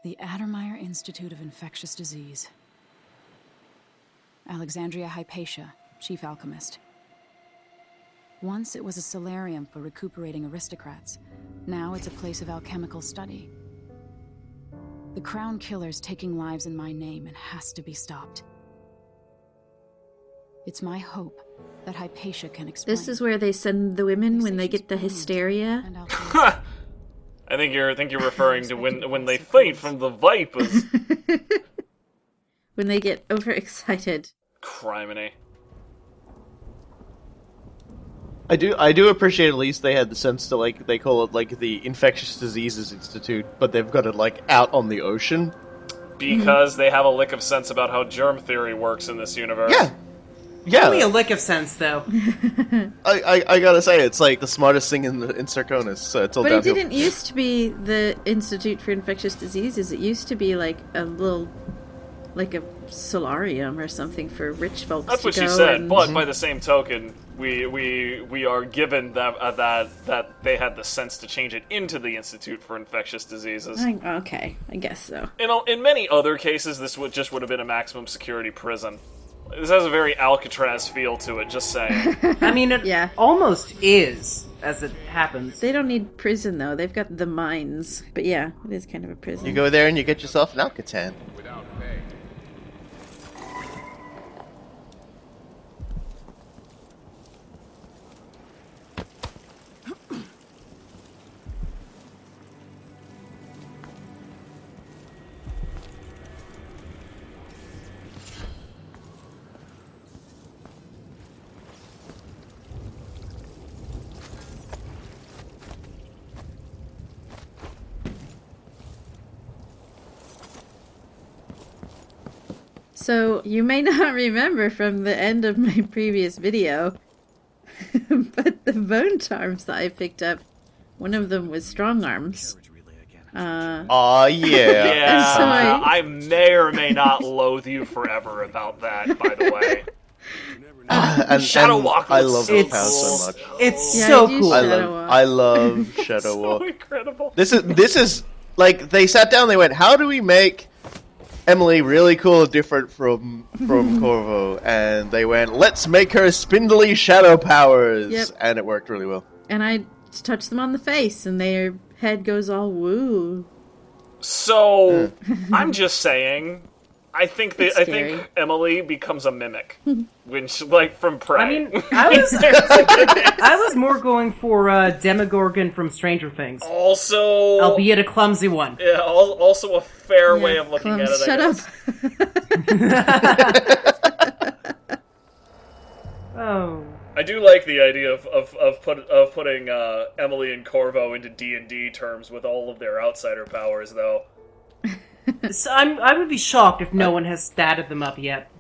The Addermeyer Institute of Infectious Disease. Alexandria Hypatia, chief alchemist. Once it was a solarium for recuperating aristocrats. Now it's a place of alchemical study. The Crown Killer's taking lives in my name and has to be stopped. It's my hope that Hypatia can explain. This is where they send the women when they get the hysteria. I think you're referring to when they faint from the vipers. When they get overexcited. Criminy. I do appreciate at least they had the sense to, like, they call it, like, the Infectious Diseases Institute, but they've got it, like, out on the ocean. Because they have a lick of sense about how germ theory works in this universe. Yeah. Only a lick of sense, though. I gotta say, it's, like, the smartest thing in Sarkonis, so it's all But it downhill. didn't used to be the Institute for Infectious Diseases. It used to be, like, a little... like a solarium or something for rich folks. That's what she said, but by the same token, we are given that they had the sense to change it into the Institute for Infectious Diseases. Okay, I guess so. In many other cases, this would have been a maximum security prison. This has a very Alcatraz feel to it, just saying. I mean, it almost is, as it happens. They don't need prison, though. They've got the mines. But yeah, it is kind of a prison. You go there and you get yourself an Alcatan. So, you may not remember from the end of my previous video, but the bone charms that I picked up, one of them was strong arms. Aw, yeah. Yeah, So I may or may not loathe you forever about that, by the way. And Shadow Walk I looks love so this pound so much. It's Yeah, so I do cool. Shadow Walk. I love Shadow Walk. So incredible. This is like, they sat down, they went, how do we make Emily really cool and different from Corvo? And they went, let's make her spindly shadow powers. Yep. And it worked really well. And I touch them on the face, and their head goes all woo. So, I'm just saying, I think It's scary. Emily becomes a mimic when she, like, from Prey. I mean, I was more going for Demogorgon from Stranger Things. Also, Albeit a clumsy one. yeah, also a fair way of looking at it. Shut I up. guess. Oh. I do like the idea of putting Emily and Corvo into D&D terms with all of their outsider powers, though. So I would be shocked if no one has statted them up yet.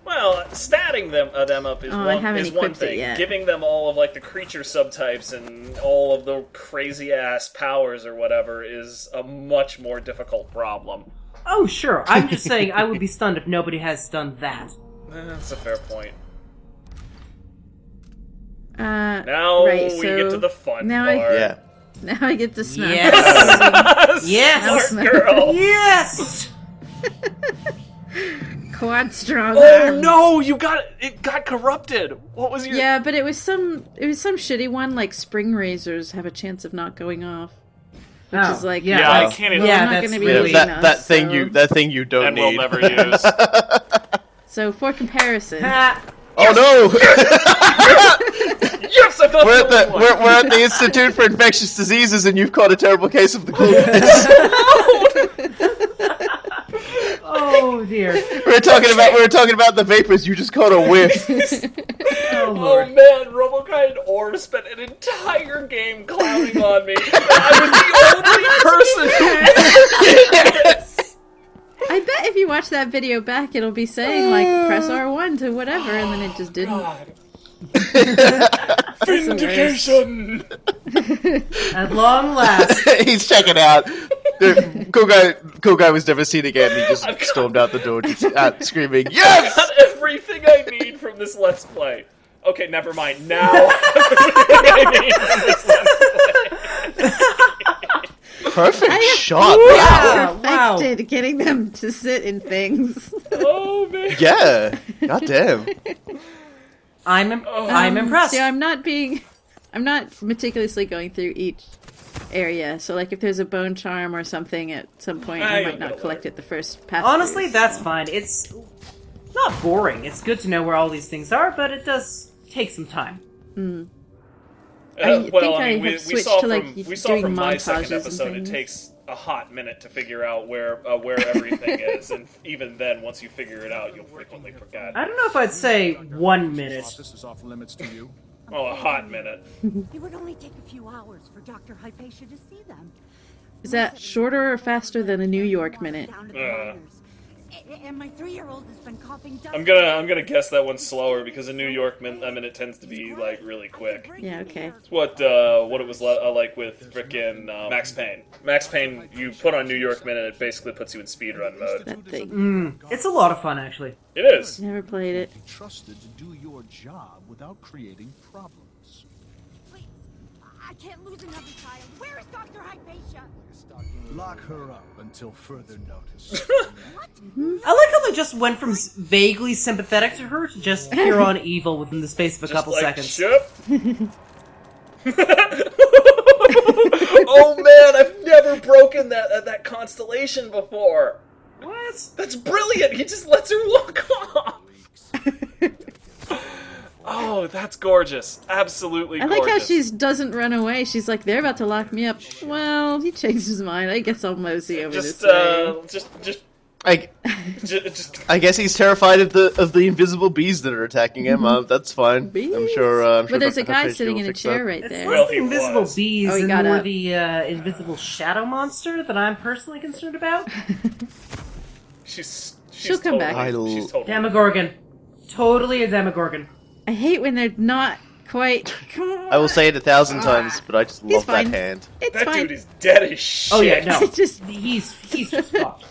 Well, statting them up is I haven't is one equipped it thing. yet. Giving them all of, like, the creature subtypes and all of the crazy-ass powers or whatever is a much more difficult problem. Oh, sure. I'm just saying I would be stunned if nobody has done that. That's a fair point. Now Now we get to the fun part. Yeah. Now I get to smell. Yes! Yes! Smart girl! Yes! Quad strong Oh arms. no! It got corrupted! What was your... Yeah, but it was some shitty one, like spring razors have a chance of not going off. Which Oh, is like, yeah, Yeah, I well, can't well, even... I'm not that's going to be really- using that those, thing so. you don't and need. we'll never use. So for comparison, Ha! Oh no! Yes, I got We're the one! at the Institute for Infectious Diseases, and you've caught a terrible case of the coolness. Oh, dear. we were talking about the vapors. You just caught a whiff. Oh, Oh Lord. man, Robokai and Orr spent an entire game clowning on me. I was the only person who ever did this. I bet if you watch that video back, it'll be saying like press R1 to whatever, and then it just didn't. Vindication! At long last. He's checking out. The cool guy was never seen again. He just stormed out the door, just screaming, "Yes!" Got everything I need from this Let's Play. Okay, never mind. Now, everything I need from this Let's Play. Perfect shot. Yeah, wow. Perfected getting them to sit in things. Oh man. Yeah. God damn. I'm impressed. See, I'm not meticulously going through each area. So, like, if there's a bone charm or something at some point, I might not collect it the first pass. Honestly, that's fine. It's not boring. It's good to know where all these things are, but it does take some time. I think I have switched saw to, like, we saw doing from my montages second and episode, it things. takes a hot minute to figure out where everything is, and even then, once you figure it out, you'll frequently forget. I don't know if I'd say 1 minute. This is off limits to you. Oh, a hot minute. It would only take a few hours for Dr. Hypatia to see them. Is that shorter or faster than a New York minute? Down to the miners. And my 3-year-old has been coughing dust. I'm gonna guess that one's slower because a New York minute tends to be like really quick. Yeah, okay. It's what it was like with frickin' Max Payne. Max Payne, you put on New York minute, it basically puts you in speedrun mode. That thing. It's a lot of fun, actually. It is. Never played it. Trusted to do your job without creating problems. Please, I can't lose another child. Where is Dr. Hypatia? Lock her up until further notice. What? I like how they just went from vaguely sympathetic to her to just pure on evil within the space of a couple Like, seconds. Ship? Oh man, I've never broken that constellation before. What? That's brilliant. He just lets her walk off. Oh, that's gorgeous. Absolutely I gorgeous. like how she doesn't run away. She's like, they're about to lock me up. Well, he changed his mind. I guess I'll mosey over this way. I guess he's terrified of the invisible bees that are attacking him. That's fine. Bees? I'm sure. But there's a Dr. guy Hypatia sitting will in a fix chair that. right It's there. not Well, the he invisible was. bees Oh, he and got more up. the invisible shadow monster that I'm personally concerned about. She's She'll come back. She's totally. Demogorgon. Totally a Demogorgon. I hate when they're not quite. Come on. I will say it 1,000 times, but I just He's love fine. that hand. It's That fine. dude is dead as shit. Oh yeah, no. Just- he's just fucked.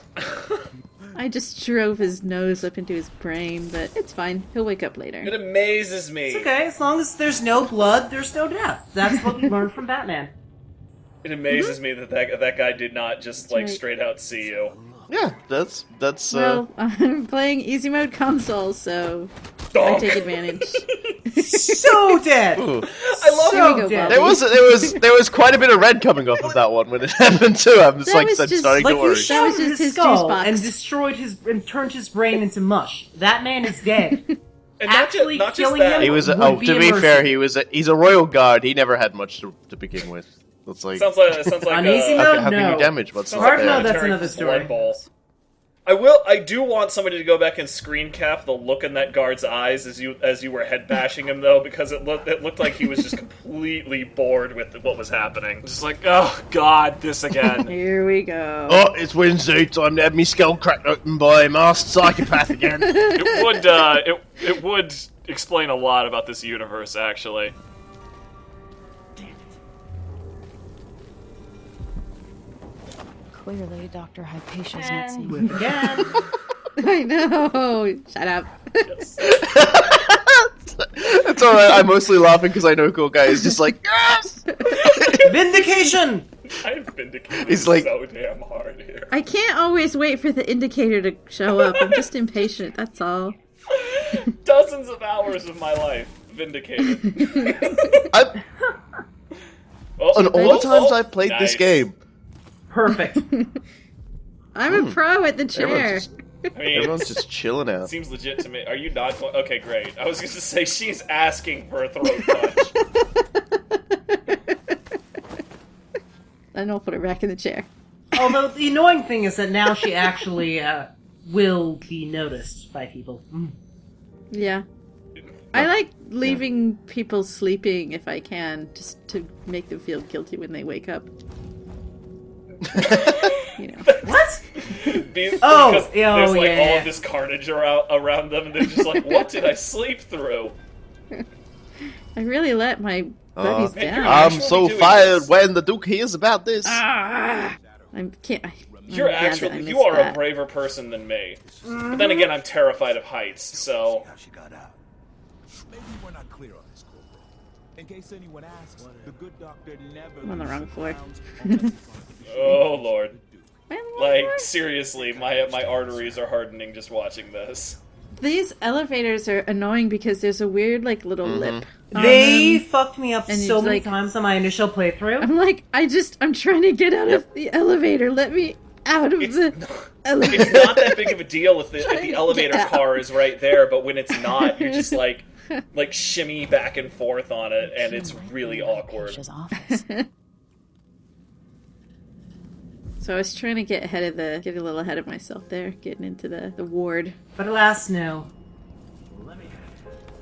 I just drove his nose up into his brain, but it's fine. He'll wake up It later. amazes me. It's okay, as long as there's no blood, there's no death. That's what we learned from Batman. It amazes me that guy did not just like right. straight out see you. Yeah, that's. Well, I'm playing easy mode console, so I Donk. take advantage. So dead. Ooh. I love Here we So go, dead. Bobby. There was quite a bit of red coming off of that one when it happened too. I'm just That like was I'm just- starting Like to you worry. That shattered was just his his skull juice box. and destroyed and turned his brain into mush. That man is dead. And Actually not just killing that. him He was. would Oh, be to a be mercy. fair, he's a royal guard. He never had much to begin with. It's like Sounds like On easy how, mode, how can no. you damage what's sounds not Hard like mode, there? that's military another story. blood balls. I do want somebody to go back and screen cap the look in that guard's eyes as you were head bashing him though, because it looked like he was just completely bored with what was happening. Just like, oh god, this again. Here we go. Oh, it's Wednesday. Time to have me skull cracked open by a masked psychopath again. It would explain a lot about this universe, actually. Clearly, Dr. Hypatia's not seeing And again. I know. Shut up. It's alright. I'm mostly laughing because I know Cool Guy is just like yes. Vindication! I've vindicated He's like- so damn hard here. I can't always wait for the indicator to show up. I'm just impatient, that's all. Dozens of hours of my life vindicated. I'm, Oh, on all the times oh, I've played this nice. game, Perfect. I'm a pro at the chair. everyone's just chilling out. Seems legit to me. Are you not going? Okay, great. I was going to say she's asking for a throat punch. And I'll put it back in the chair. Although the annoying thing is that now she actually will be noticed by people. Yeah. I like leaving people sleeping if I can, just to make them feel guilty when they wake up. You know. What? Because Oh, there's like all yeah. of this carnage around them, and they're just like, "What did I sleep through?" I really let my buddies Man, down. you're I'm actually so doing fired this. when the Duke hears about this. I can't. You're I'm glad that I actually missed you are that. a braver person than me. But then again, I'm terrified of heights, so How she got out. Maybe we're not clear on this, Corporal. In case anyone asks, the good doctor never I'm on the wrong floor. Oh lord. Am I on the wrong Like floor? seriously, my arteries are hardening just watching this. These elevators are annoying because there's a weird, like, little lip. on They them. fucked me up And so it's many like- times on my initial playthrough. I'm like, I'm trying to get out of the elevator. Let me out of the elevator. It's not that big of a deal if Trying to the get elevator out. car is right there, but when it's not, you're just like shimmy back and forth on it, and it's really awkward. Aisha's office. So I was trying to get a little ahead of myself there, getting into the ward. But alas, no.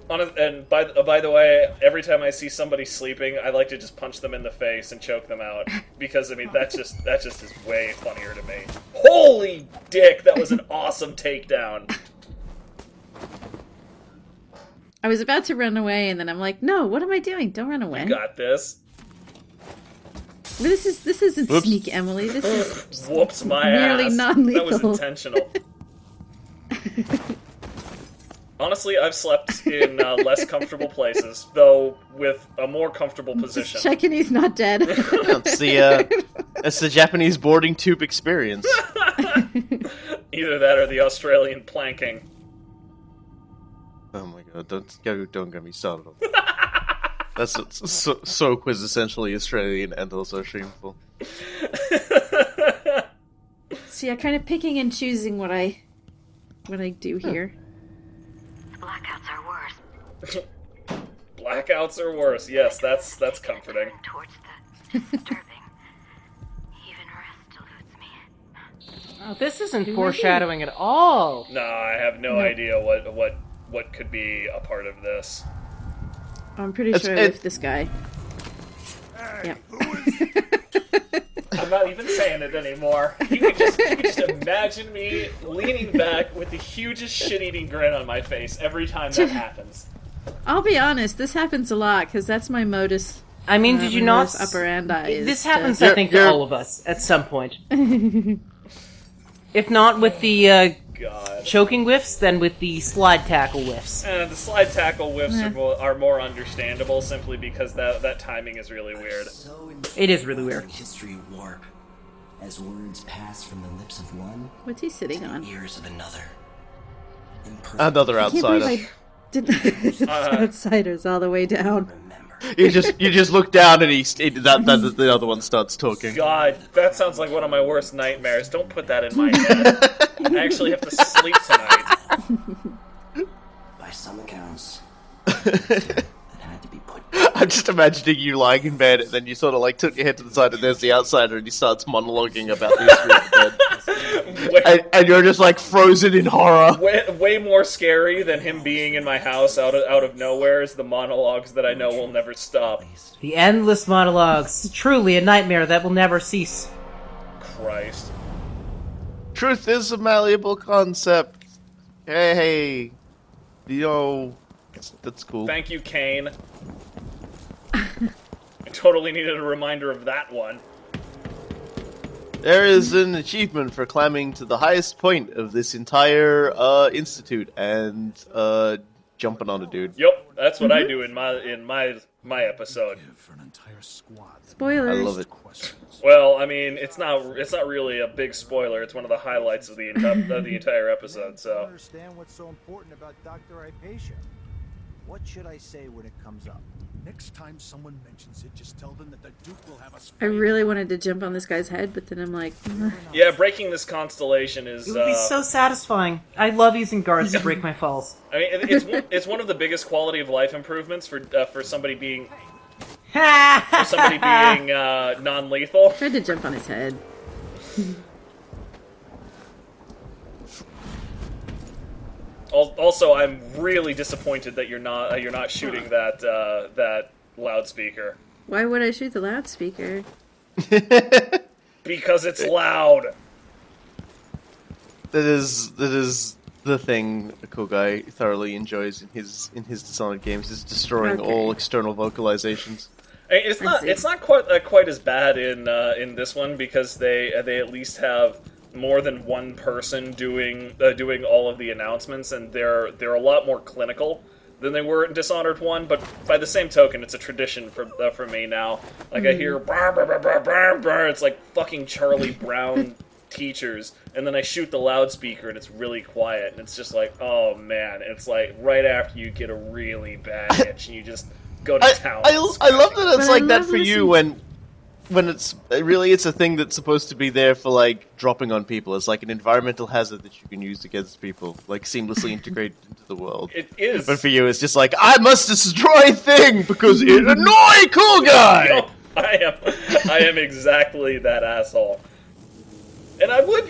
And by the way, every time I see somebody sleeping, I like to just punch them in the face and choke them out because I mean that just is way funnier to me. Holy dick, that was an awesome takedown. I was about to run away, and then I'm like, no, what am I doing? Don't run away. You got this. This isn't Whoops. sneak, Emily. This is just Whoops, my merely ass. non-lethal. That was intentional. Honestly, I've slept in less comfortable places, though with a more comfortable just position. checking he's not dead. It's the Japanese boarding tube experience. Either that or the Australian planking. Oh my god! Don't get me started on that. That's so quintessentially Australian and also shameful. See, I'm kind of picking and choosing what I do here. Blackouts are worse. Blackouts are worse. Yes, that's comforting. Towards the disturbing. Even rest eludes me. Oh, this isn't foreshadowing at all. No, I have no idea what could be a part of this. I'm pretty It's- sure it- with this guy. Yeah. I'm not even saying it anymore. You can just imagine me leaning back with the hugest shit-eating grin on my face every time that happens. I'll be honest, this happens a lot because that's my modus. I mean, did you not? modus operandi? is This to- happens, I think, to You're- all of us at some point. If not with the God. choking whiffs, then with the slide tackle whiffs. The slide tackle whiffs are more understandable simply because that timing is really weird. So It is really weird. history warp as words pass from the lips of one What's he to sitting the on? ears of another. Imperfect Another I can't believe outsider. I didn't. It's outsiders all the way down. remember. You just look down and the other one starts talking. God, that sounds like one of my worst nightmares. Don't put that in my head. I actually have to sleep tonight. By some accounts, that had to be put. I'm just imagining you lying in bed, and then you sort of like took your head to the side, and there's the outsider, and he starts monologuing about the history of the bed. And you're just like frozen in horror. Way more scary than him being in my house out of nowhere is the monologues that I know will never stop. The endless monologues. Truly a nightmare that will never cease. Christ. Truth is a malleable concept. Hey, you know, that's cool. Thank you, Kane. I totally needed a reminder of that one. There is an achievement for climbing to the highest point of this entire institute and jumping on a dude. Yep, that's what I do in my episode. For an entire squad. Spoilers. I love it. Questions. Well, I mean, it's not really a big spoiler. It's one of the highlights of the entire episode. I don't So understand what's so important about Dr. Hypatia. What should I say when it comes up? Next time someone mentions it, just tell them that the Duke will have us. I really wanted to jump on this guy's head, but then I'm like, yeah, breaking this constellation is. It would be so satisfying. I love using guards to break my falls. I mean, it's one of the biggest quality of life improvements for somebody being non-lethal. tried to jump on his head. Also, I'm really disappointed that you're not shooting that loudspeaker Why would I shoot the loudspeaker? because it's loud. That is the thing a cool guy thoroughly enjoys in his Dishonored games is destroying Okay. all external vocalizations. I mean, it's not quite as bad in this one because they at least have more than one person doing all of the announcements, and they're a lot more clinical than they were in Dishonored 1, but by the same token, it's a tradition for me now. Like, I hear, brr, brr, brr, brr, brr, brr, it's like fucking Charlie Brown teachers, and then I shoot the loudspeaker, and it's really quiet, and it's just like, oh man, it's like right after you get a really bad itch, and you just go to town. I love that it's But like I that love for you when it's really it's a thing that's supposed to be there for like dropping on people. It's like an environmental hazard that you can use against people, like seamlessly integrated into the world. It is. But for you, it's just like I must destroy thing because it annoy cool guy. Yup, I am exactly that asshole. And I would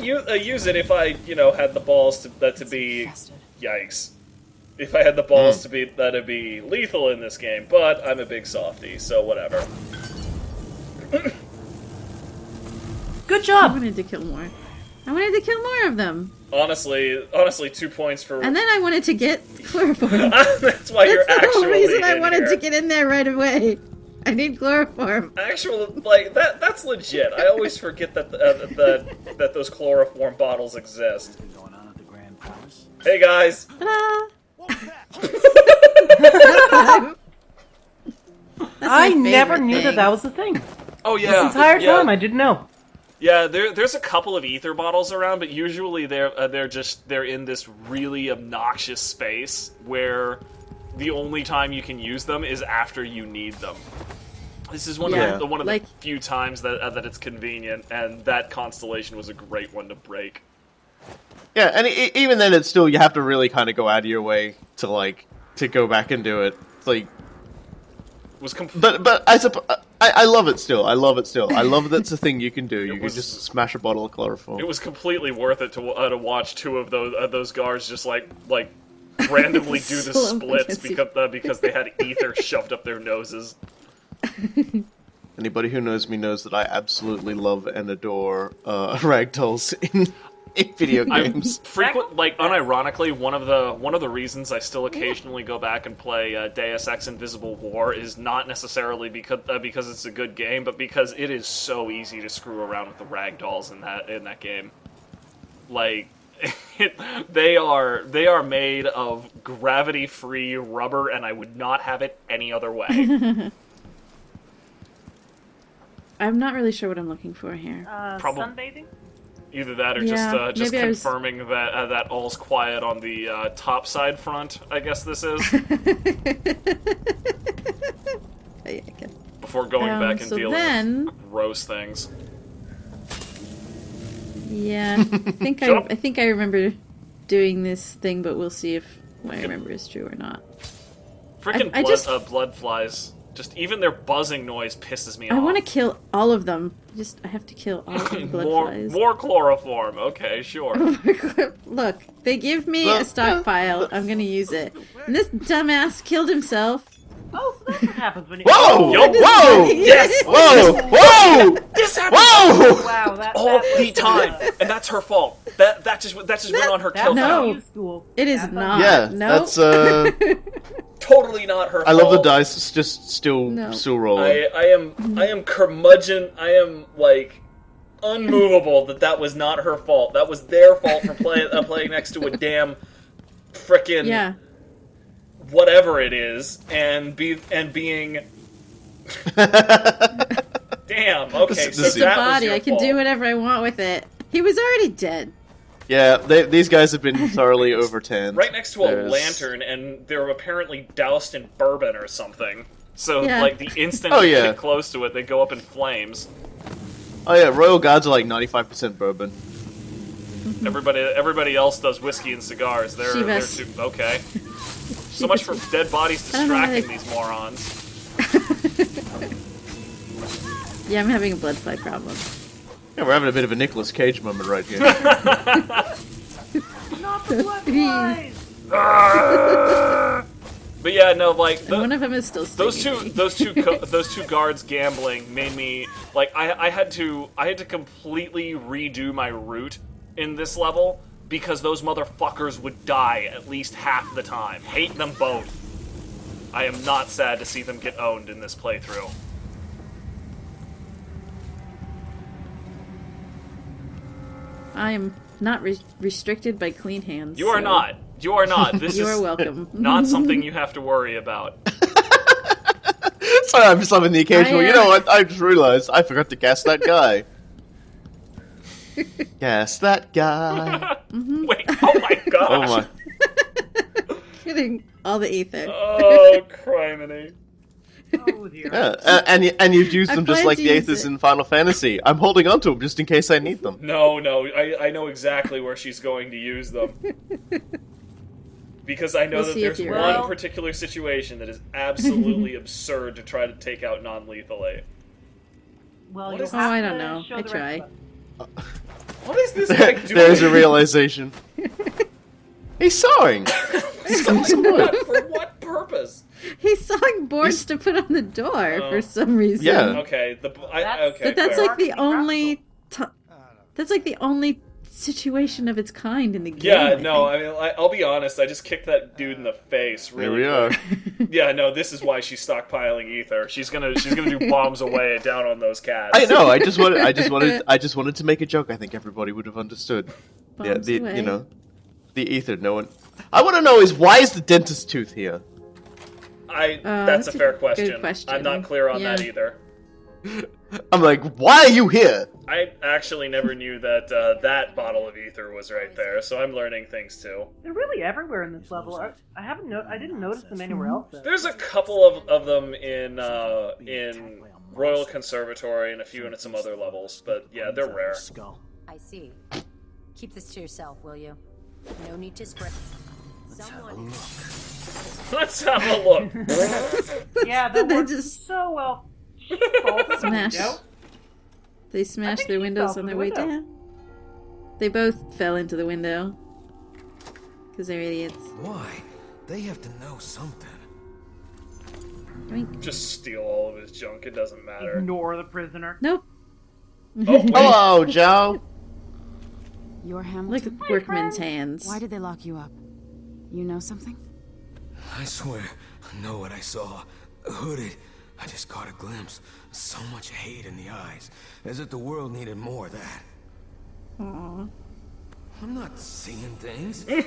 use it if I had the balls to be yikes. If I had the balls to be lethal in this game, but I'm a big softie, so whatever. Good I job. wanted to kill more. I wanted to kill more of them. Honestly, 2 points for. And then I wanted to get chloroform. That's why you're That's the actually whole reason I in wanted here. to get in there right away. I need chloroform. That's legit. I always forget that those chloroform bottles exist. Going on at the Grand Palace. Hey guys. Ta-da! I never knew that was a thing. Oh yeah. This entire yeah. time, I didn't know. Yeah, there's a couple of ether bottles around, but usually they're in this really obnoxious space where the only time you can use them is after you need them. This is one of the few times that it's convenient, and that constellation was a great one to break. Yeah, and even then, it's still you have to really kind of go out of your way to go back and do it. It's like, but I love it still. I love it still. I love that it's a thing you can do. You can just smash a bottle of chloroform. It was completely worth it to watch two of those guards just like randomly do the splits because they had ether shoved up their noses. Anybody who knows me knows that I absolutely love and adore ragdolls in video games. Unironically, one of the reasons I still occasionally go back and play Deus Ex Invisible War is not necessarily because it's a good game, but because it is so easy to screw around with the ragdolls in that game. Like, they are made of gravity-free rubber, and I would not have it any other way. I'm not really sure what I'm looking for here. Sunbathing? Either that or just confirming that all's quiet on the top side front, I guess this is. I guess. Before going back and dealing with gross things. Yeah, I think I remember doing this thing, but we'll see if what I remember is true or not. Freaking blood flies. Just even their buzzing noise pisses me off. I want to kill all of them. I have to kill all of the blood flies. More chloroform. Okay, sure. Look, they give me a stockpile. I'm gonna use it. And this dumbass killed himself. Oh, so that's what happens when you... Whoa! Yo, whoa! Yes! Whoa! Whoa! This happens Whoa! Wow, all the time, and that's her fault. That just went on her kill count. No, it is not. Yeah, no. that's Totally not her fault. I love the dice just still rolling. I am curmudgeon. I am like unmovable that was not her fault. That was their fault for playing next to a damn frickin' whatever it is, and being. Damn. Okay, so it's a that body. was your I can fault. do whatever I want with it. He was already dead. Yeah, these guys have been thoroughly overturned. Right next to a lantern, and they're apparently doused in bourbon or something. So, the instant you get close to it, they go up in flames. Oh yeah, Royal Guards are like 95% bourbon. Everybody else does whiskey and cigars. They're too... Okay. So much for dead bodies distracting these morons. Yeah, I'm having a blood fly problem. Yeah, we're having a bit of a Nicolas Cage moment right here. Not the blood flies! But yeah, no, one of them is still those two guards gambling made me I had to completely redo my route in this level because those motherfuckers would die at least half the time. Hate them both. I am not sad to see them get owned in this playthrough. I am not restricted by clean hands. You are not. You are not. This You is are welcome. not something you have to worry about. Sorry, I'm just having the occasional. You I, know what? I just realized I forgot to gas that guy. Gas that guy. Wait, oh my gosh. Oh my. Getting all the ether. Oh, criminy. Oh dear. Yeah, and you've used them just plan like to the use Aethers it. in Final Fantasy. I'm holding on to them just in case I need them. No, I know exactly where she's going to use them. Because I know We'll that see if there's you're one right. particular situation that is absolutely absurd to try to take out non-lethally. Well, What you'll is have I to don't know. show I the try. rest of us. What is this guy doing? There's a realization. He's sawing. He's doing some wood. For what purpose? He's sawing boards to put on the door Oh. for some reason. Yeah. Okay, That's- okay. But that's fair. like the Practically only. That's like the only situation of its kind in the game. Yeah, I no, think. I mean, I'll be honest. I just kicked that dude in the face. There Really we are. quick. Yeah, no, this is why she's stockpiling ether. She's gonna do bombs away down on those cats. I know. I just wanted to make a joke. I think everybody would have understood. Bombs away. You know, the ether. No one. I want to know is why is the dentist tooth here? That's a fair good question. question. I'm not clear on that Yeah. either. I'm like, why are you here? I actually never knew that that bottle of ether was right there, so I'm learning things too. They're really everywhere in this level. I didn't notice them anywhere else. Though. There's a couple of them in Royal Conservatory and a few in some other levels, but yeah, they're rare. Skull. I see. Keep this to yourself, will you? No need to spread. Someone. Let's have a look. Yeah, that They works just- so well. She falls through the Smash. window. They smashed think their she windows fell on their through way the window. down. They both fell into the window. Because they're idiots. Why? They have to know something. I mean, Just steal all of his junk. It doesn't matter. Ignore the prisoner. nope. Oh, wait. Hello, Joe. You're Look Hamilton? at workman's hands. Why did they lock you up? You know something? I swear, I know what I saw. Hooded. I just caught a glimpse. So much hate in the eyes. As if the world needed more of that. Aw. I'm not seeing things. I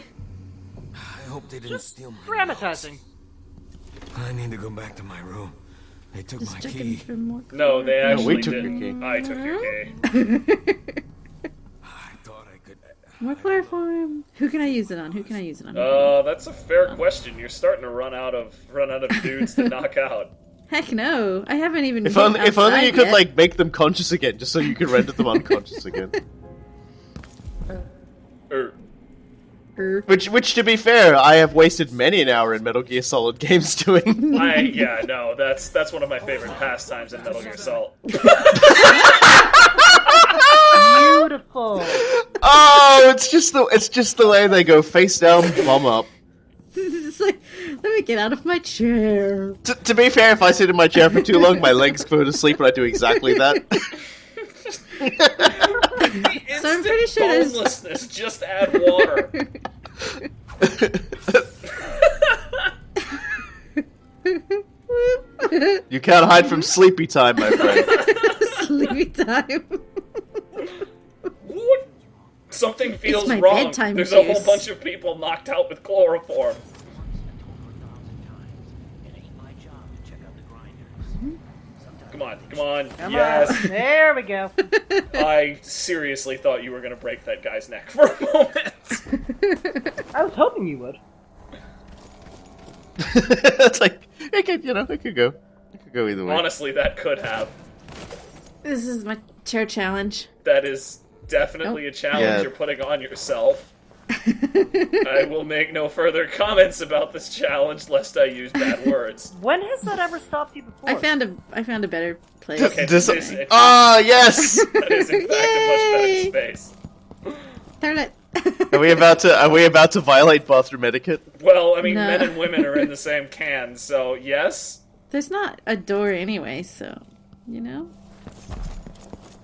hope they didn't steal my Dramatizing. notes. I need to go back to my room. They took Just my checking key. for more. No, they No, actually we took didn't. your key. I took your key. I thought I could... More chloroform. Who can I use it on? Who can I use it on? That's a fair question. You're starting to run out of dudes to knock out. Heck no. I haven't even. If been only you outside could yet. like make them conscious again, just so you could render them unconscious again. Er, Which, to be fair, I have wasted many an hour in Metal Gear Solid games doing. yeah, no, that's one of my favorite pastimes in Metal Gear Solid. Beautiful. Oh, it's just the way they go face down, bum up. It's like, let me get out of my chair. To be fair, if I sit in my chair for too long, my legs go to sleep, and I do exactly that. So I'm pretty sure there's. Bonelessness, just add water. You can't hide from sleepy time, my friend. Sleepy time. What? Something feels my wrong. bedtime There's a whole juice. bunch of people knocked out with chloroform. It ain't my job to check out the grinders. Come on. Come Yes. on. There we go. I seriously thought you were going to break that guy's neck for a moment. I was hoping you would. It's like it could go. It could go either way. Honestly, that could have. This is my chair challenge. That is definitely a challenge Yeah. you're putting on yourself. I will make no further comments about this challenge lest I use bad words. When has that ever stopped you before? I found a better place. Okay, This- this is, yes. that is in fact a much better space. Turn it. Are we about to violate bathroom etiquette? Well, I mean, No. men and women are in the same can, so yes. There's not a door anyway, so you know.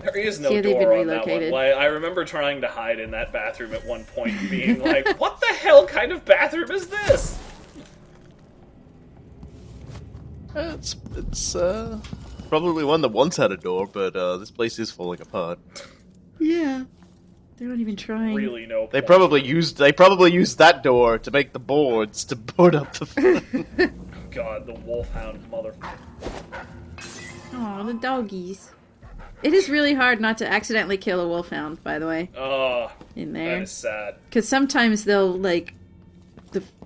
There is no See, they've been door on that one. relocated. Like, I remember trying to hide in that bathroom at one point and being like, what the hell kind of bathroom is this? It's probably one that once had a door, but this place is falling apart. Yeah. They're not even trying. Really no They point. probably used that door to make the boards to board up the. God, the wolfhound motherfucker. Oh, the doggies. It is really hard not to accidentally kill a wolfhound, by the way. Oh, in there. that is sad. Because sometimes they'll, like,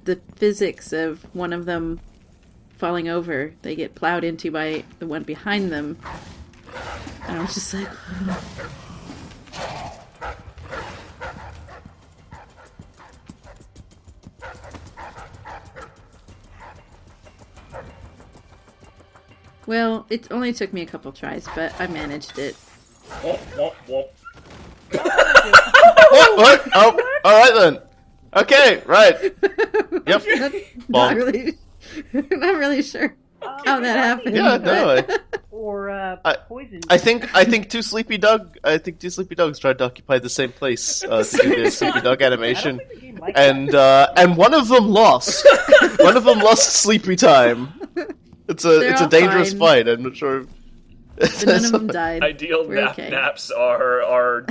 the physics of one of them falling over, they get plowed into by the one behind them. And I was just like... Well, it only took me a couple tries, but I managed it. Womp, womp, womp. What? Oh, alright then. Okay, right. Yep. Not really, not really sure how that happened. Yeah, no. Or poison. I think Two Sleepy Dogs tried to occupy the same place to do their Sleepy Dog animation, and one of them lost. One of them lost Sleepy Time. It's a dangerous fight. I'm not sure. But none of them died. Ideal We're nap okay. naps are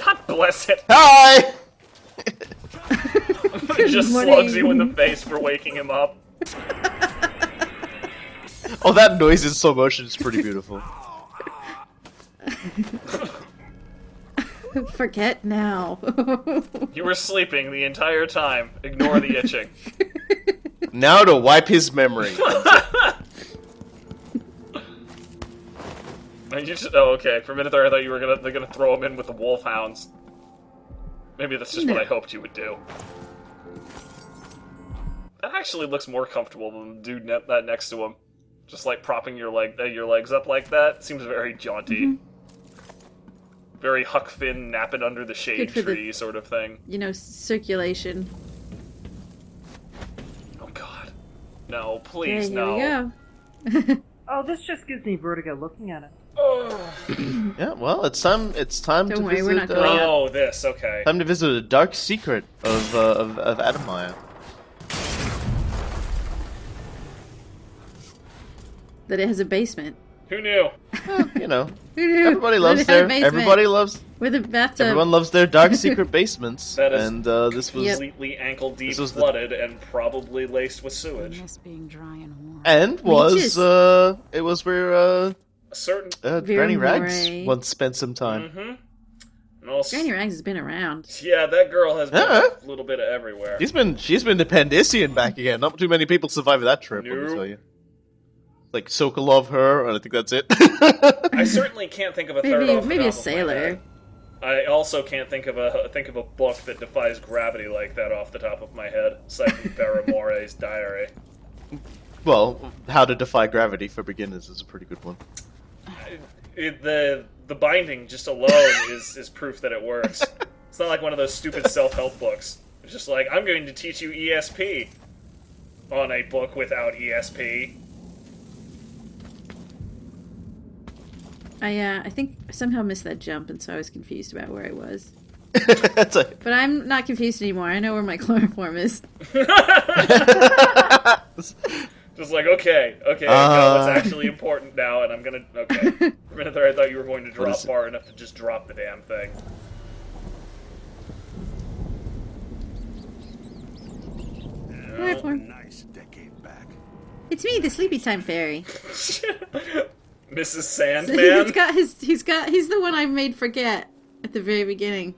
God bless it. Hi. Just morning. slugs you in the face for waking him up. Oh, that noise in slow motion is pretty beautiful. Forget now. You were sleeping the entire time. Ignore the itching. Now to wipe his memory. Okay. For a minute there, I thought they're gonna throw him in with the wolfhounds. Maybe that's just what I hoped you would do. That actually looks more comfortable than the dude that next to him. Just like propping your legs up like that seems very jaunty. Mm-hmm. Very Huck Finn napping under the shade tree sort of thing. You know, circulation. Oh God, no! Please Okay, no. here we go. Oh, this just gives me vertigo looking at it. Yeah, well, it's time Don't to worry, visit. we're not going up. Oh, this okay. Time to visit a dark secret of Adamaya. That it has a basement. Who knew? You know, Who knew? everybody That loves it had a their basement everybody loves with a bathtub. everyone loves their dark secret basements, That is and this was completely ankle deep, This was the- flooded, and probably laced with sewage. Miss being dry and warm. and was Leeches. it was where A certain. Granny Rags Moray. once spent some time. Mm-hmm. And also, Granny Rags has been around. yeah, that girl has been Uh-uh. a little bit of everywhere. She's been to Pandician back again. Not too many people survived that trip. Let me No. tell you. Like Sokolov, her, and I think that's it. I certainly can't think of a third. off the Maybe top a of my sailor. head. I also can't think of a book that defies gravity like that off the top of my head. Aside from Barrymore's diary. Well, How to Defy Gravity for Beginners is a pretty good one. The binding just alone is proof that it works. It's not like one of those stupid self-help books. It's just like, I'm going to teach you ESP on a book without ESP. I think I somehow missed that jump, and so I was confused about where I was. It's like- But I'm not confused anymore. I know where my chloroform is. Just like, okay, I know what's actually important now, and I'm gonna, okay. For a minute there, I thought you were going to drop is it? far enough to just drop the damn thing. Chloroform. Nice decade back. It's me, the Sleepy Time Fairy. Mrs. Sandman? He's the one I made forget at the very beginning.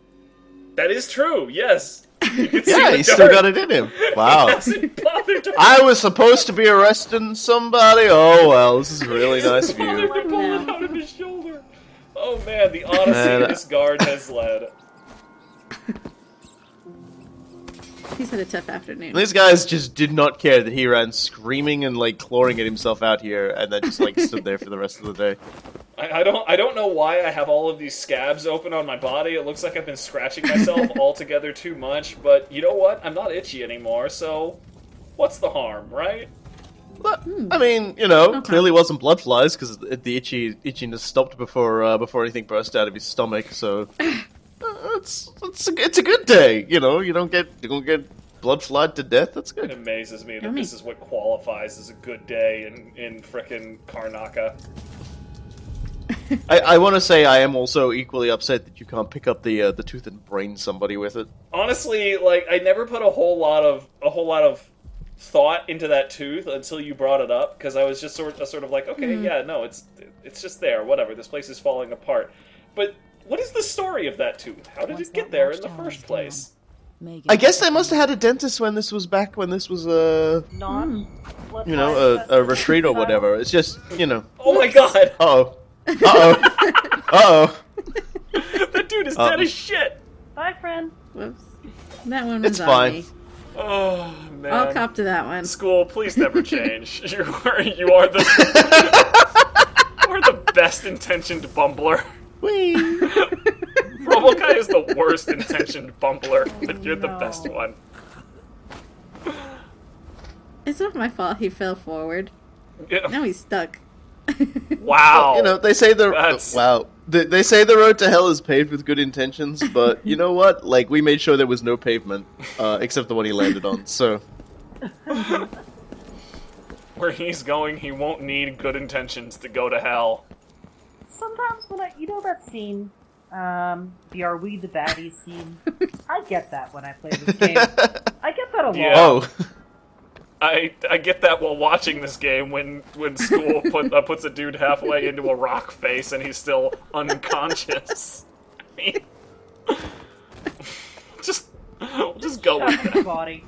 That is true, yes. You can see yeah, the he's still dirt. got it in him. Wow. He hasn't bothered to I was supposed to be arresting somebody. Oh well, this is really nice of bothered you. to pull it out of his shoulder. Oh man, the odyssey this guard has led. He's had a tough afternoon. These guys just did not care that he ran screaming and like clawing at himself out here, and then just like stood there for the rest of the day. I don't know why I have all of these scabs open on my body. It looks like I've been scratching myself altogether too much, but you know what? I'm not itchy anymore, so what's the harm, right? But, I mean, you know, clearly wasn't blood flies because the itchiness stopped before anything burst out of his stomach. So it's a good day. You know, you don't get blood flied to death. That's It good. amazes me that this is what qualifies as a good day in frickin' Karnaka. I want to say I am also equally upset that you can't pick up the tooth and brain somebody with it. Honestly, like I never put a whole lot of thought into that tooth until you brought it up, because I was just sort of like, okay, yeah, no, it's just there, whatever. This place is falling apart. But what is the story of that tooth? How did it get there in the first place? I guess they must have had a dentist when this was a retreat or whatever. It's just, Oh my god! Uh-oh. Uh-oh. Uh-oh. That dude is dead as shit! Bye, friend. Whoops. That one was It's on fine. me. Oh, man. I'll cop to that one. School, please never change. You are the... you are the best-intentioned bumbler. Whee! Robokai is the worst-intentioned bumbler, but you're the best one. It's not my fault he fell forward. Yeah. Now he's stuck. Wow. They say That's- They say the road to hell is paved with good intentions, but you know what? Like, we made sure there was no pavement, except the one he landed on, so... Where he's going, he won't need good intentions to go to hell. Sometimes when that scene, the Are We the Baddies scene, I get that when I play this game. I get that a lot. Yeah. Oh. I get that while watching this game when School puts a dude halfway into a rock face and he's still unconscious. I mean, just go with Shut that. body.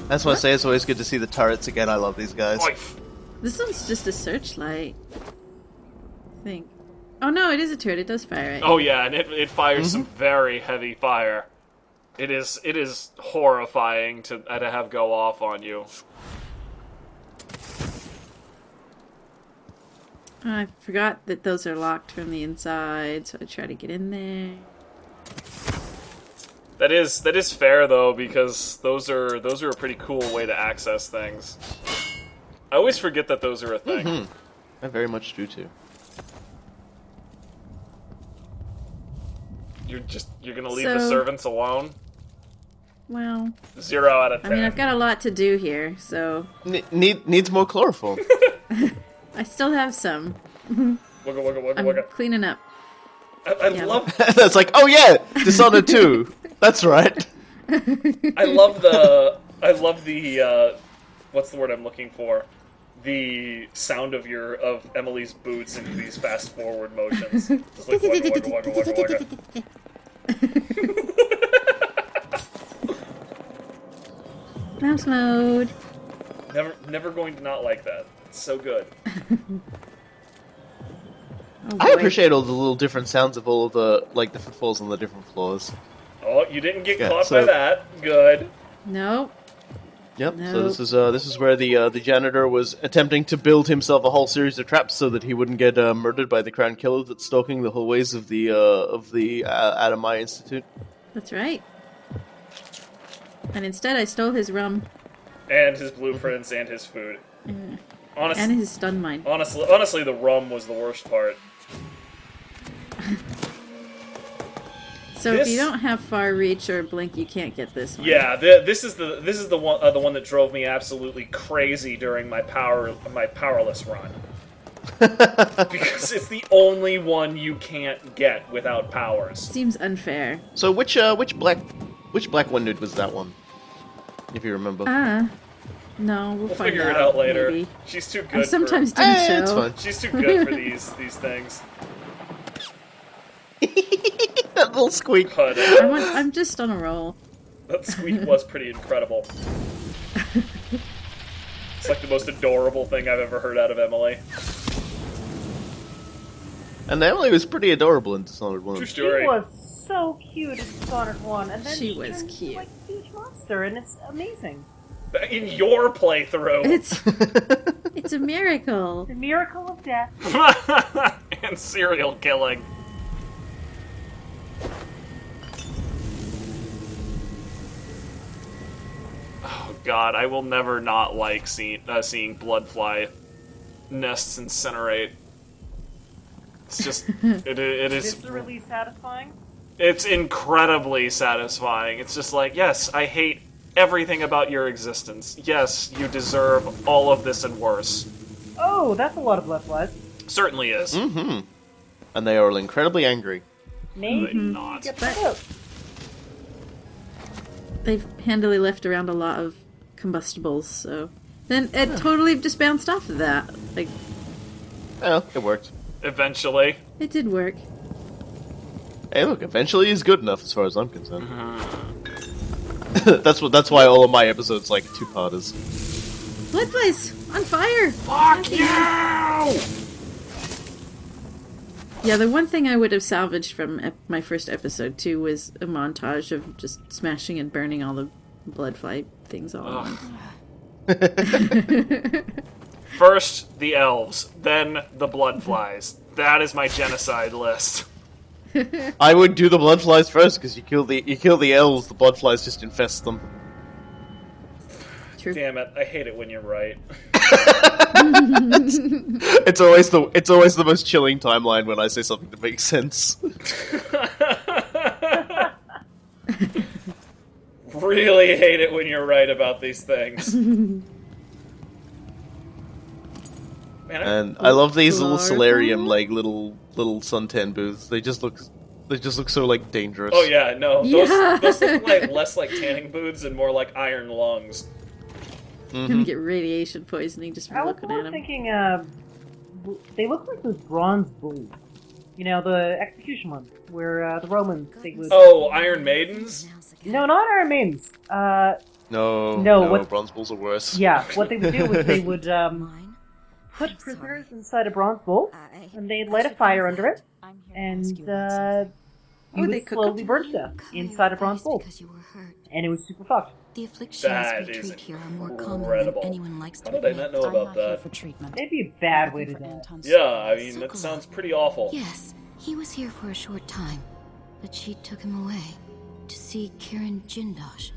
That's why I say it's always good to see the turrets again. I love these guys. Oif. This one's just a searchlight. I think. Oh no, it is a turret. It does fire it. Oh yeah, and it fires some very heavy fire. It is horrifying to have go off on you. I forgot that those are locked from the inside, so I try to get in there. That is fair though, because those are a pretty cool way to access things. I always forget that those are a thing. I very much do too. You're gonna leave the servants alone? Well, 0 out of 10. I mean, I've got a lot to do here, so Needs more chloroform. I still have some. Wugga, wugga, wugga, I'm wugga. cleaning up. I Yeah. love That's like, oh yeah, Dishonored 2. That's right. I love the what's the word I'm looking for? The sound of Emily's boots into these fast forward motions. Just like wugga, wugga, wugga, wugga, wugga. Mouse mode. Never going to not like that. It's so good. Oh, I boy. appreciate all the little different sounds of all of the footfalls on the different floors. Oh, you didn't get Yeah, caught so- by that. Good. Nope. Yep. No. So this is where the janitor was attempting to build himself a whole series of traps so that he wouldn't get murdered by the crown killer that's stalking the hallways of the Adamai Institute. That's right. And instead, I stole his rum And his blueprints and his food. Honestly, and his stun mine. honestly, the rum was the worst part. So This- if you don't have far reach or blink, you can't get this one. Yeah, this is the one that drove me absolutely crazy during my powerless run. Because it's the only one you can't get without powers. Seems unfair. So which black one dude was that one? If you remember. No, we'll We'll find figure it out later. maybe. She's too I good. sometimes didn't show. It's fine. She's too good for these things. That little squeak. But I'm just on a roll. that squeak was pretty incredible. It's like the most adorable thing I've ever heard out of Emily. And Emily was pretty adorable in Dishonored 1. True She story. was so cute in Dishonored 1, and then She she was turns cute. into, like, a huge monster, and it's amazing. In your playthrough. It's a miracle. The miracle of death. And serial killing. Oh god, I will never not like seeing bloodfly nests incinerate. It's just it is Viscerally satisfying. it's incredibly satisfying. It's just like, yes, I hate everything about your existence. Yes, you deserve all of this and worse. Oh, that's a lot of blood flies. Certainly is. Mm-hmm. And they are all incredibly angry. Maybe not. get that out. They've handily left around a lot of combustibles, so... Then it totally just bounced off of that. Like, Well, it worked. Eventually. it did work. Hey, look, eventually is good enough as far as I'm concerned. That's why all of my episodes like two-parters. Blood flies! On fire! Fuck you! Yeah, the one thing I would have salvaged from my first episode, too, was a montage of just smashing and burning all the blood fly things all at once. First, the elves, then the blood flies. That is my genocide list. I would do the blood flies first, because you kill the elves, the blood flies just infest them. True. Damn it, I hate it when you're right. It's always the most chilling timeline when I say something that makes sense. Really hate it when you're right about these things. Man, And I love these little Chloroform? solarium like little suntan booths. They just look so like dangerous. Oh yeah, no, Yeah. those look like less like tanning booths and more like iron lungs. Gonna get radiation poisoning just I from was looking more at them. thinking, they look like those bronze bulls. You know, the execution ones, where the Romans, they would... Oh, Iron Maidens? No, not Iron Maidens. No, what- bronze bulls are worse. Yeah, what they would do was they would, put prisoners inside a bronze bowl, and they'd light a fire under it, and, you they would cook slowly them? burn to death inside a bronze bowl. And it was super fucked. The afflictions That we is treat here are more common incredible. than anyone likes How to did I admit. not know I'm about not here that? for treatment. It'd be a bad way to For die. Anton's Yeah, I mean, that sounds pretty awful. Yes, he was here for a short time, but she took him away to see Kirin Jindosh.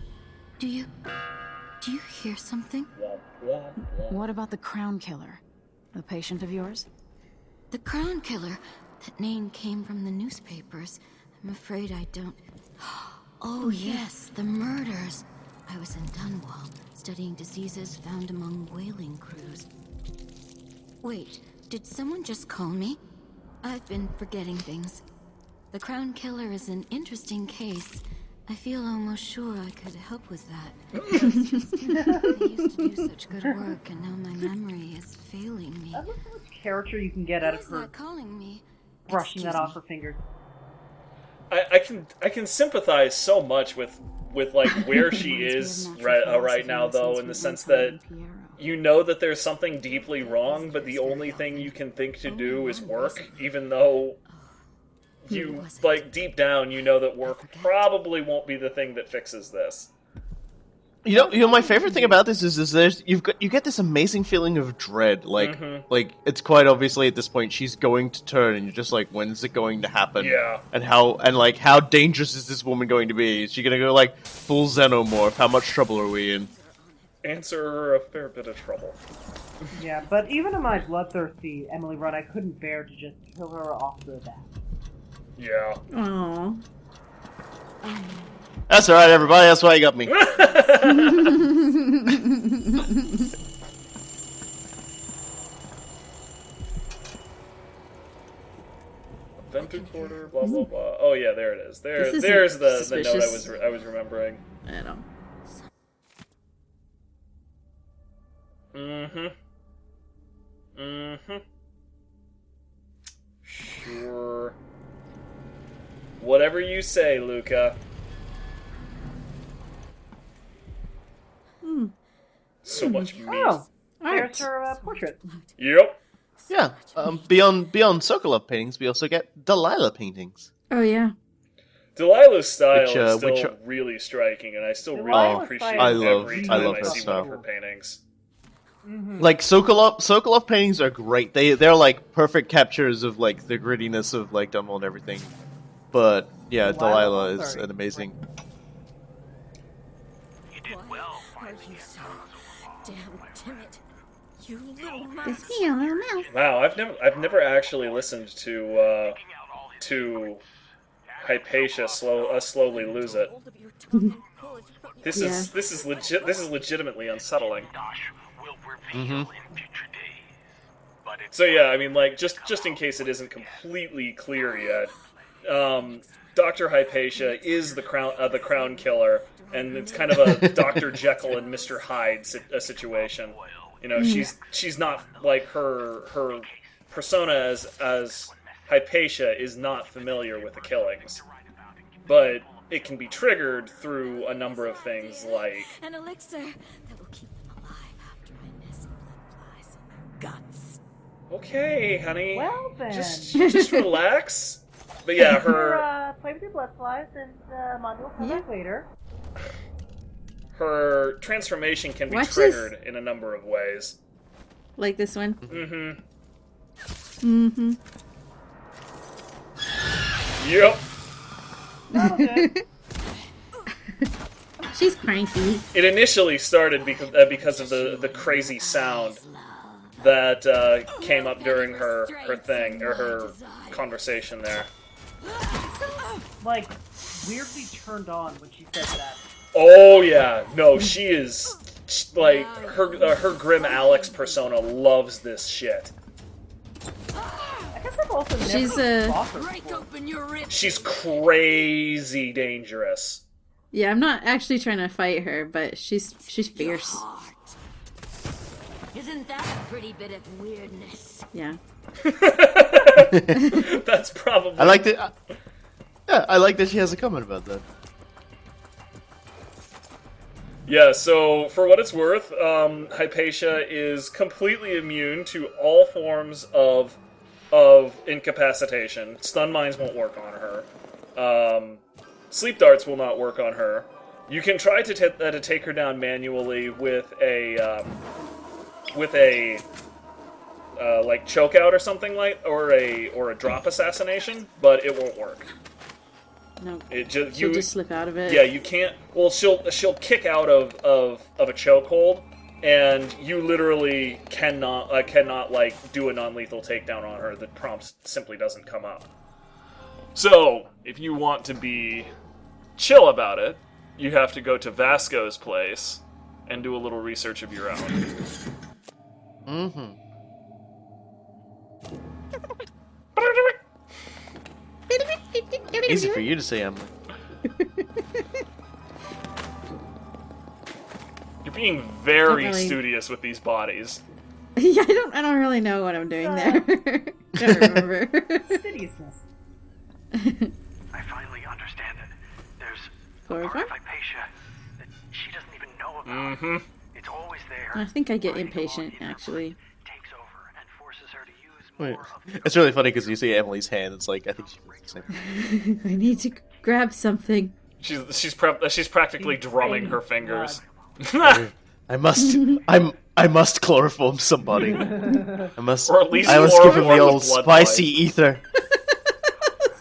Do you hear something? Womp, womp, womp. What about the Crown Killer? A patient of yours? The Crown Killer. That name came from the newspapers. I'm afraid I don't... Oh, yes, the murders. I was in Dunwall, studying diseases found among whaling crews. Wait, did someone just call me? I've been forgetting things. The Crown Killer is an interesting case. I feel almost sure I could help with that. I used to do such good work, and now my memory is failing me. I love how much character you can get out Who of is her that calling me? brushing that Excuse off me. her fingers. I can sympathize so much with like where she is right now, though, in the sense that you know that there's something deeply wrong, but the only thing you can think to do is work, even though you, like, deep down, you know that work probably won't be the thing that fixes this. You know, my favorite thing about this is you get this amazing feeling of dread. Like, it's quite obviously at this point she's going to turn, and you're just like, when is it going to happen? Yeah. And how dangerous is this woman going to be? Is she gonna go like full xenomorph? How much trouble are we in? Answer her a fair bit of trouble. Yeah, but even in my bloodthirsty Emily run, I couldn't bear to just kill her off the bat. Yeah. Aww. That's alright, everybody. That's why you got me. Vented quarter, blah blah blah. Oh yeah, there it is. This isn't There's the note suspicious. I was remembering. I know. Sure. Whatever you say, Luca. So much meat. Oh, Art. there's her portrait. Yep. Yeah. Beyond Sokolov paintings, we also get Delilah paintings. Oh yeah. Delilah's style Which, is still which- really striking, and I still really Delilah's appreciate style it is every really time love I her see one style. of her paintings. Like Sokolov paintings are great. They're like perfect captures of like the grittiness of like Dunwall and everything. But yeah, Delilah is an amazing. Why are you so damn timid? You little mouse. Is he a little mouse? Wow, I've never actually listened to Hypatia slowly lose it. This is legitimately unsettling. Mm-hmm. So yeah, I mean, like, just in case it isn't completely clear yet, Dr. Hypatia is the crown killer, and it's kind of a Dr. Jekyll and Mr. Hyde situation. You know, she's not like her persona as Hypatia is not familiar with the killings, but it can be triggered through a number of things like an elixir that will keep them alive after I nest blood flies in their guts. okay, honey, Well then. just relax. But yeah, Play with your blood flies, and Mondo will come back later. her transformation can be Watch triggered in a number of ways. Like this one. Mm-hmm. Yep. She's cranky. It initially started because of the crazy sound that came up during her thing, or her conversation there. Like, weirdly turned on when she said that. Oh yeah, no, she is like her Grim Alex persona loves this shit. I guess I've also never She's She's crazy dangerous. Yeah, I'm not actually trying to fight her, but she's fierce. Isn't that a pretty bit of weirdness? Yeah. That's probably. I like that. Yeah, I like that she has a comment about that. Yeah, so for what it's worth, Hypatia is completely immune to all forms of incapacitation. Stun mines won't work on her. Sleep darts will not work on her. You can try to take her down manually with a like chokeout or something or a drop assassination, but it won't work. No. She'll just slip out of it. Yeah, you can't. Well, she'll kick out of a chokehold, and you literally cannot like do a non-lethal takedown on her. The prompt simply doesn't come up. So, if you want to be chill about it, you have to go to Vasco's place and do a little research of your own. Mm-hmm. Easy for you to say, Emily. You're being very really. studious with these bodies. Yeah, I don't really know what I'm doing there. Don't remember. Studiousness. I finally understand it. There's a part Chloroform? of Hypatia that she doesn't even know about. Mm-hmm. It's always there. I think I get running impatient, along actually. takes over and forces her to use Wait, more of it's really funny because you see Emily's hand. It's like I think she feels the same. I need to grab something. She's practically drumming her fingers. I must chloroform somebody. I must. Or at least I must give him the chloroform old with blood spicy flies. ether.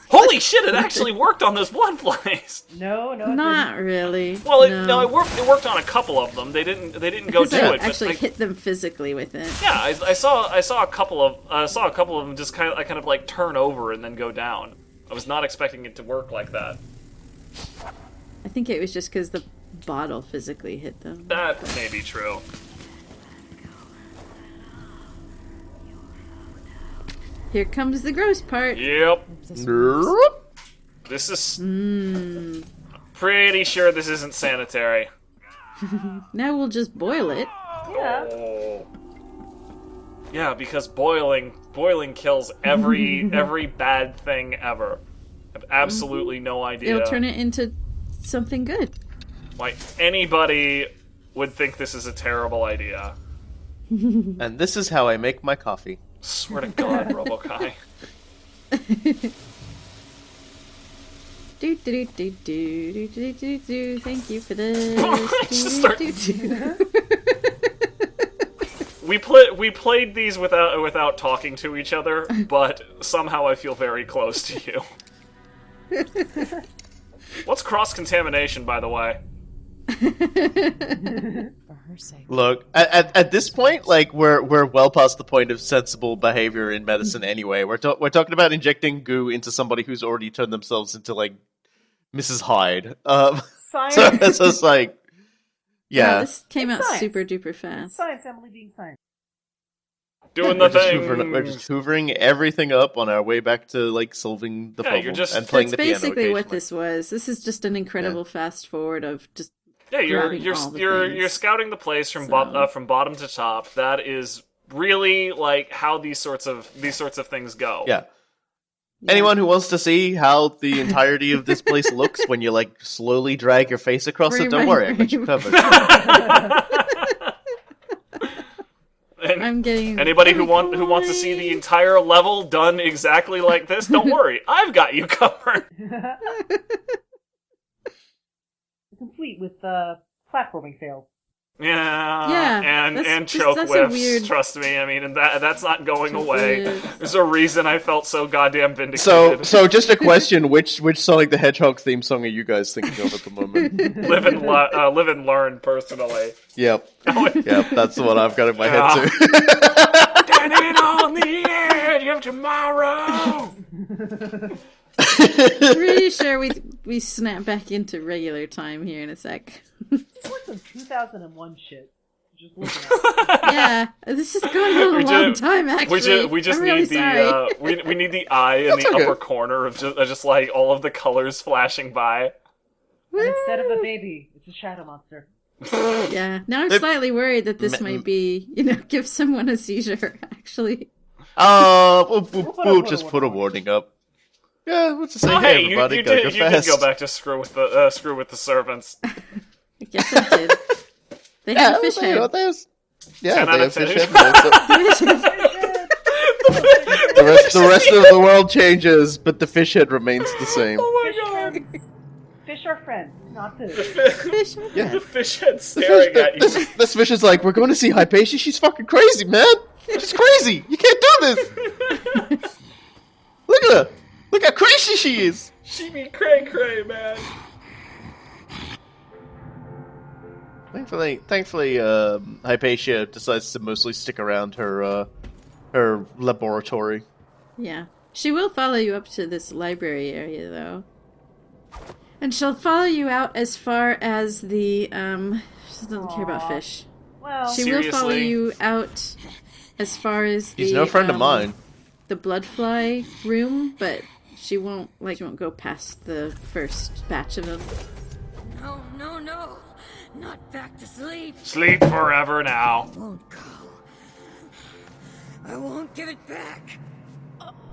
Holy shit! It actually worked on those blood flies. No, it Not really. Well, no. it worked on a couple of them. They didn't go Because do I it. actually but hit them physically with it. yeah, I saw a couple of them just kind of like turn over and then go down. I was not expecting it to work like that. I think it was just because the bottle physically hit them. That may be true. Here comes the gross part. Yep. This is pretty sure this isn't sanitary. Now we'll just boil it. Yeah. Oh. Yeah, because boiling kills every bad thing ever. I have absolutely no idea. It'll turn it into something good. Why anybody would think this is a terrible idea. And this is how I make my coffee. Swear to God, Robokai. Do do do do do do do do. Thank you for this. Just start- Do, do. We played these without talking to each other, but somehow I feel very close to you. What's cross-contamination, by the way? For her sake. Look, at this point, like we're well past the point of sensible behavior in medicine anyway. We're talking about injecting goo into somebody who's already turned themselves into like Mrs. Hyde. Science. So it's just like, Yeah, yeah. this came It's out science. super duper fast. Science, Emily being science. Doing the thing. We're just hoovering everything up on our way back to like solving the problem and playing That's the piano. basically what occasionally. this was. This is just an incredible fast forward of just. Yeah, you're grabbing all the you're things. scouting the place from So- from bottom to top. That is really like how these sorts of things go. Yeah. Anyone who wants to see how the entirety of this place looks when you like slowly drag your face across it, don't worry, I got you covered. And I'm getting anybody who wants to see the entire level done exactly like this, don't worry, I've got you covered. Complete with platforming fails. Yeah, and choke that's a whiffs. weird- Trust me, I mean, and that's not going away. whiffs. There's a reason I felt so goddamn vindicated. So just a question: which Sonic the Hedgehog theme song are you guys thinking of at the moment? live and learn, personally. Yep, yep, that's the one I've got in my head too. Standing on the edge of tomorrow. Pretty sure we snap back into regular time here in a sec. It's like some 2001 shit. Just looking at it. Yeah, this is going on a long time. Actually, We just I'm really need sorry. we need the eye in the okay. upper corner of just like all of the colors flashing by. And instead of a baby, it's a shadow monster. Yeah, now I'm It- slightly worried that this might be, give someone a seizure. Actually, We'll just put a warning up. Yeah, what's to say? Oh, Hey, hey, everybody, you go did fast. go back to screw with the servants. I guess I did. They have a fish you know, head. there's- yeah, 10 they out have of fish 10. head. The rest of the world changes, but the fish head remains the same. Oh my god! Fish are friends, not food. Fish head. Yeah. The fish head staring at you. This fish is like, we're going to see Hypatia. She's fucking crazy, man. She's crazy. You can't do this. Look at her. Look how crazy she is. She be cray cray, man. Thankfully, Hypatia decides to mostly stick around her laboratory. Yeah, she will follow you up to this library area, though, and she'll follow you out as far as the She doesn't care about fish. Well, She will follow you out as far as He's no friend of mine. the blood fly room, but she won't go past the first batch of them. No, no, no. Not back to sleep. Sleep forever now. I won't go. I won't give it back.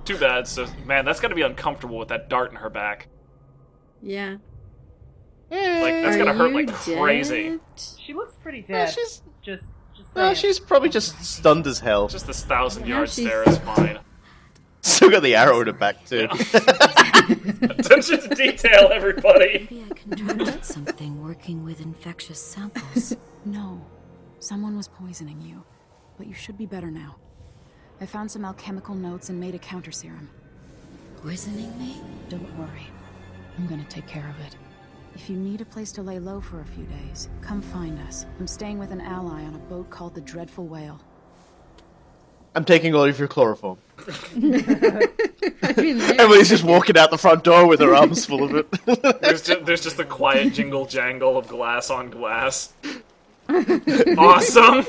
Too bad. So, man, that's gotta be uncomfortable with that dart in her back. Yeah. Like that's Are gotta hurt you like crazy. dead? she looks pretty Yeah, dead. she's just she's probably just stunned as hell. Just this 1,000-yard she's- stare is fine. Still got the arrow in her back too. Attention to detail, everybody. Maybe I contracted something working with infectious samples. No. Someone was poisoning you. But you should be better now. I found some alchemical notes and made a counter serum. Poisoning me? Don't worry. I'm gonna take care of it. If you need a place to lay low for a few days, come find us. I'm staying with an ally on a boat called the Dreadful Whale. I'm taking all of your chloroform. I mean, Emily's just walking out the front door with her arms full of it. There's just a quiet jingle jangle of glass on glass. Awesome.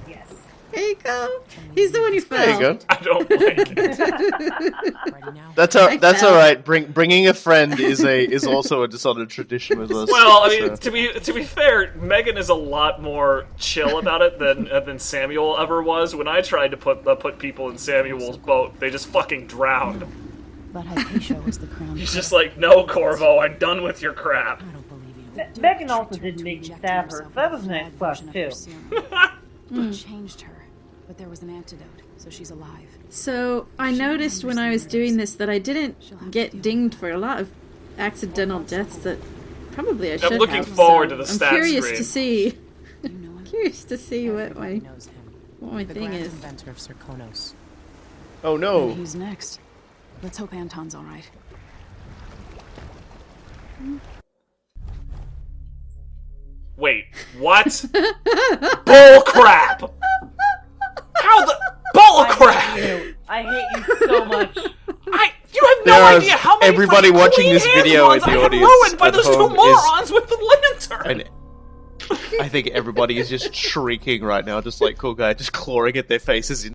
yes. There you go. He's the one who fell. There you go. I don't like it. That's all right. Bringing a friend is also a Dishonored tradition with us. Well, I mean, so. to be fair, Megan is a lot more chill about it than Samuel ever was. When I tried to put people in Samuel's boat, they just fucking drowned. But Hypatia was the crown. He's just like, no, Corvo, I'm done with your crap. I don't believe you. Megan also didn't make me stab her, so that was an X plus too. It changed her, but there was an antidote, so she's alive. So I noticed when I was doing this that I didn't get dinged for a lot of accidental deaths that probably I should have. looking forward to the I'm stat curious screen. to see. You know him? Curious to see what my knows him. The thing grand is. inventor of Circonos. Oh no! And who's next? Let's hope Anton's all right. Wait, what? Bull crap! How the bull crap? I hate you so much. You have no There's idea how many everybody fucking watching clean this hands video ones in the I have audience ruined by at those two home is- morons with the lantern. And I think everybody is just shrieking right now, just like cool guy, just clawing at their faces in